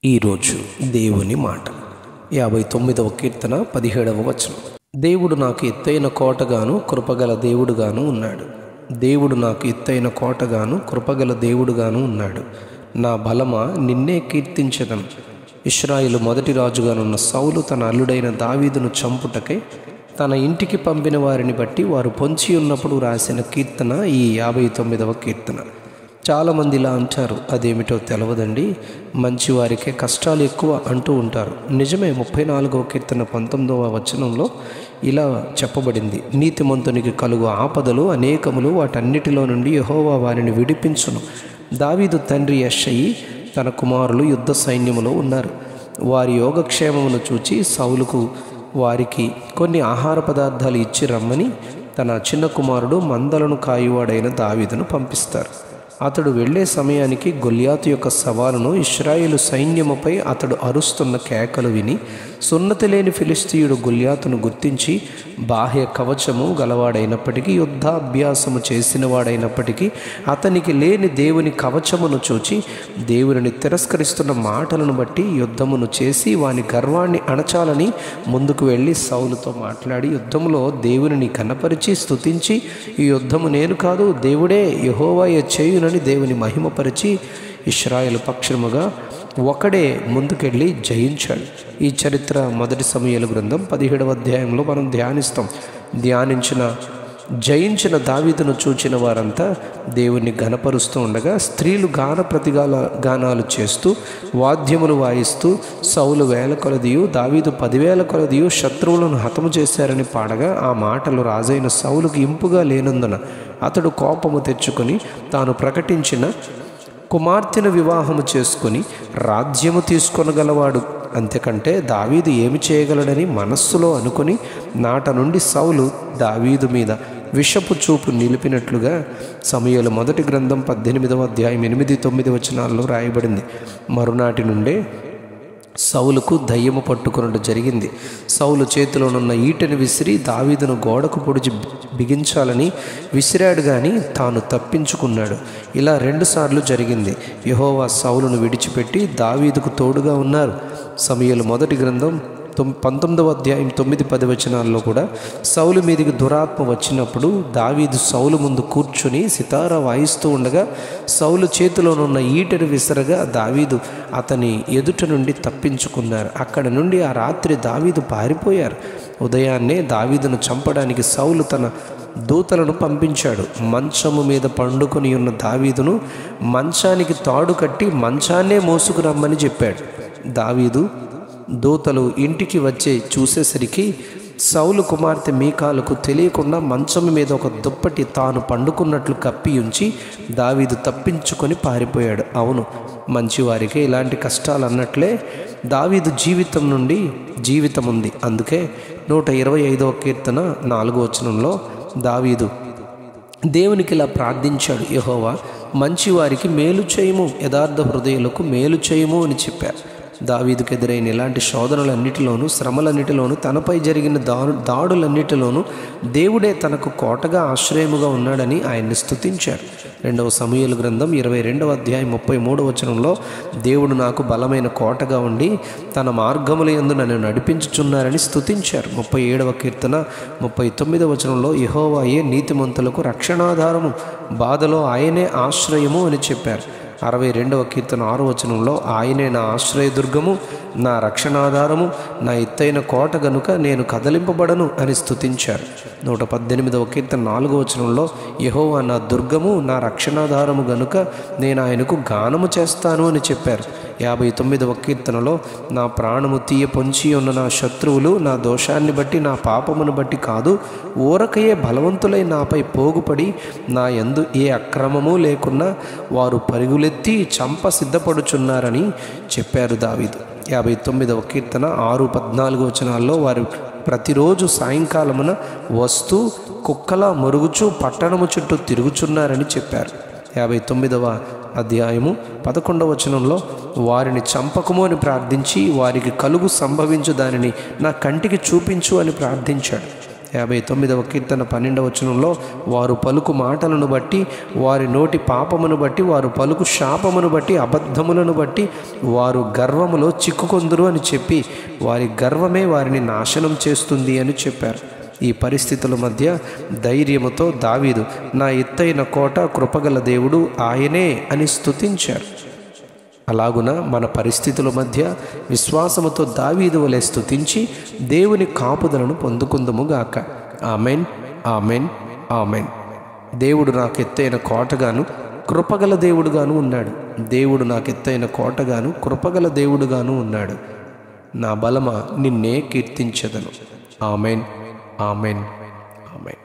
ఈరోజు దేవుని మాట 59వ కీర్తన 17వ వచనం. దేవుడు నాకు ఎత్తైన కోటగాను కృపగల దేవుడుగాను ఉన్నాడు. దేవుడు నాకు ఎత్తైన కోటగాను కృపగల దేవుడుగాను ఉన్నాడు. నా బలమా నిన్నే కీర్తించెదను. ఇశ్రాయేలు మొదటి రాజుగానున్న సౌలు తన అల్లుడైన దావీదును చంపుటకై తన ఇంటికి పంపిన వారిని బట్టి వారు పొంచి ఉన్నప్పుడు రాసిన కీర్తన ఈ 59వ కీర్తన. చాలామంది ఇలా అంటారు, అదేమిటో తెలవదండి, మంచివారికే కష్టాలు ఎక్కువ అంటూ ఉంటారు. నిజమే. 34వ కీర్తన 19వ వచనంలో ఇలా చెప్పబడింది, నీతిమంతునికి కలుగు ఆపదలు అనేకములు, వాటన్నిటిలో నుండి యెహోవా వారిని విడిపించును. దావీదు తండ్రి యెష్షయి తన కుమారులు యుద్ధ సైన్యములో ఉన్నారు. వారి యోగక్షేమమును చూచి సౌలుకు వారికి కొన్ని ఆహార పదార్థాలు ఇచ్చి రమ్మని తన చిన్న కుమారుడు మందలను కాయువాడైన దావీదును పంపిస్తారు. అతడు వెళ్ళే సమయానికి గొల్యాతు యొక్క సవాలును, ఇశ్రాయేలు సైన్యముపై అతడు అరుస్తున్న కేకలు విని సున్నతి లేని ఫిలిష్తీయుడు గొల్యాతును గుర్తించి బాహ్య కవచము గలవాడైనప్పటికీ, యుద్ధాభ్యాసము చేసిన వాడైనప్పటికీ అతనికి లేని దేవుని కవచమును చూచి దేవుని తిరస్కరిస్తున్న మాటలను బట్టి యుద్ధమును చేసి వాని గర్వాన్ని అణచాలని ముందుకు వెళ్ళి సౌలుతో మాట్లాడి యుద్ధములో దేవుని కనపరిచి స్తుతించి, ఈ యుద్ధము నేను కాదు, దేవుడే యెహోవాయే చేయునని దేవుని మహిమపరిచి ఇశ్రాయేలు పక్షముగా ఒకడే ముందుకెళ్ళి జయించాడు. ఈ చరిత్ర మొదటి సమూయేలు గ్రంథం 17వ అధ్యాయంలో మనం జయించిన దావీదును చూచిన వారంతా దేవుణ్ణి ఘనపరుస్తూ ఉండగా, స్త్రీలు గానాలు చేస్తూ వాద్యములు వాయిస్తూ సౌలు 1000 కొలదియు దావీదు 10,000 కొలదియు శత్రువులను హతము చేశారని పాడగా, ఆ మాటలు రాజైన సౌలుకు ఇంపుగా లేనందున అతడు కోపము తెచ్చుకొని తాను ప్రకటించిన కుమార్తెను వివాహము చేసుకొని రాజ్యము తీసుకొనగలవాడు, అంతకంటే దావీదు ఏమి చేయగలడని మనస్సులో అనుకుని నాట నుండి సౌలు దావీదు మీద విషపు చూపు నిలిపినట్లుగా సమూయేలు మొదటి గ్రంథం 18వ అధ్యాయం 8-9 వచనాల్లో రాయబడింది. మరునాటి నుండే సౌలుకు దయ్యము పట్టుకున్నట్టు జరిగింది. సౌలు చేతిలోనున్న ఈటెను విసిరి దావీదును గోడకు పొడిచి బిగించాలని విసిరాడు, కానీ తాను తప్పించుకున్నాడు. ఇలా 2 సార్లు జరిగింది. యెహోవా సౌలును విడిచిపెట్టి దావీదుకు తోడుగా ఉన్నారు. సమూయేలు మొదటి గ్రంథం 19వ అధ్యాయం 9-10 వచనాల్లో కూడా సౌలు మీదికి దురాత్మ వచ్చినప్పుడు దావీదు సౌలు ముందు కూర్చుని సితారా వాయిస్తూ ఉండగా సౌలు చేతిలోనున్న ఈటెను విసరగా దావీదు అతని ఎదుట నుండి తప్పించుకున్నారు. అక్కడ నుండి ఆ రాత్రి దావీదు పారిపోయారు. ఉదయాన్నే దావీదును చంపడానికి సౌలు తన దూతలను పంపించాడు. మంచము మీద పండుకొని ఉన్న దావీదును మంచానికి తాడు కట్టి మంచాన్నే మోసుకురమ్మని చెప్పాడు. దావీదు దూతలు ఇంటికి వచ్చే చూసేసరికి సౌలు కుమార్తె మీకాలుకు తెలియకుండా మంచం మీద ఒక దుప్పటి తాను పండుకున్నట్లు కప్పి ఉంచి దావీదు తప్పించుకొని పారిపోయాడు. అవును, మంచివారికి ఇలాంటి కష్టాలు అన్నట్లే దావీదు జీవితం నుండి జీవితం ఉంది. అందుకే 125వ కీర్తన 4వ వచనంలో దావీదు దేవునికి ఇలా ప్రార్థించాడు, యెహోవా మంచివారికి మేలు చేయము, యథార్థ హృదయులకు మేలు చేయము అని చెప్పారు. దావీదుకు ఎదురైన ఇలాంటి శోధనలన్నిటిలోనూ, శ్రమలన్నిటిలోనూ, తనపై జరిగిన దాడులన్నిటిలోనూ దేవుడే తనకు కోటగా ఆశ్రయముగా ఉన్నాడని ఆయన్ని స్తుతించారు. 2వ సమూయేలు గ్రంథం 22వ అధ్యాయం 33వ వచనంలో దేవుడు నాకు బలమైన కోటగా ఉండి తన మార్గముల యందు నన్ను నడిపించుచున్నారని స్తుతించారు. 37వ కీర్తన 39వ వచనంలో యెహోవాయే నీతిమంతులకు రక్షణాధారము, బాధలో ఆయనే ఆశ్రయము అని చెప్పారు. 62వ కీర్తన 6వ వచనంలో ఆయనే నా ఆశ్రయదుర్గము, నా రక్షణాధారము, నా ఎత్తైన కోట గనుక నేను కదలింపబడను అని స్తుతించారు. 118వ కీర్తన 4వ వచనంలో యెహోవా నా దుర్గము, నా రక్షణాధారము గనుక నేను ఆయనకు గానము చేస్తాను అని చెప్పారు. 59వ కీర్తనలో నా ప్రాణము తీయ పొంచి ఉన్న నా శత్రువులు నా దోషాన్ని బట్టి, నా పాపమును బట్టి కాదు, ఊరకయే బలవంతులై నాపై పోగుపడి నా యందు ఏ అక్రమము లేకున్నా వారు పరుగులెత్తి చంప సిద్ధపడుచున్నారని చెప్పారు దావీదు. 59వ కీర్తన 6-14 వచనాల్లో వారు ప్రతిరోజు సాయంకాలమున వస్తూ కుక్కలా మొరుగుచూ పట్టణము చుట్టూ తిరుగుచున్నారని చెప్పారు. 59వ అధ్యాయము 11వ వచనంలో వారిని చంపకము అని ప్రార్థించి వారికి కలుగు సంభవించు దానిని నా కంటికి చూపించు అని ప్రార్థించాడు. 59వ కీర్తన 12వ వచనంలో వారు పలుకు మాటలను బట్టి, వారి నోటి పాపమును బట్టి, వారు పలుకు శాపమును బట్టి, అబద్ధములను బట్టి వారు గర్వములో చిక్కుకొందురు అని చెప్పి వారి గర్వమే వారిని నాశనం చేస్తుంది అని చెప్పారు. ఈ పరిస్థితుల మధ్య ధైర్యముతో దావీదు నా ఎత్తైన కోట, కృపగల దేవుడు ఆయనే అని స్తుతించారు. అలాగున మన పరిస్థితుల మధ్య విశ్వాసముతో దావీదు వలె స్తుతించి దేవుని కాపుదలను పొందుకుందుముగాక. Amen, amen, amen. దేవుడు నాకు ఎత్తైన కోటగాను, కృపగల దేవుడుగాను ఉన్నాడు. దేవుడు నాకు ఎత్తైన కోటగాను, కృపగల దేవుడుగాను ఉన్నాడు. నా బలమా నిన్నే కీర్తించెదను. Amen, amen, amen.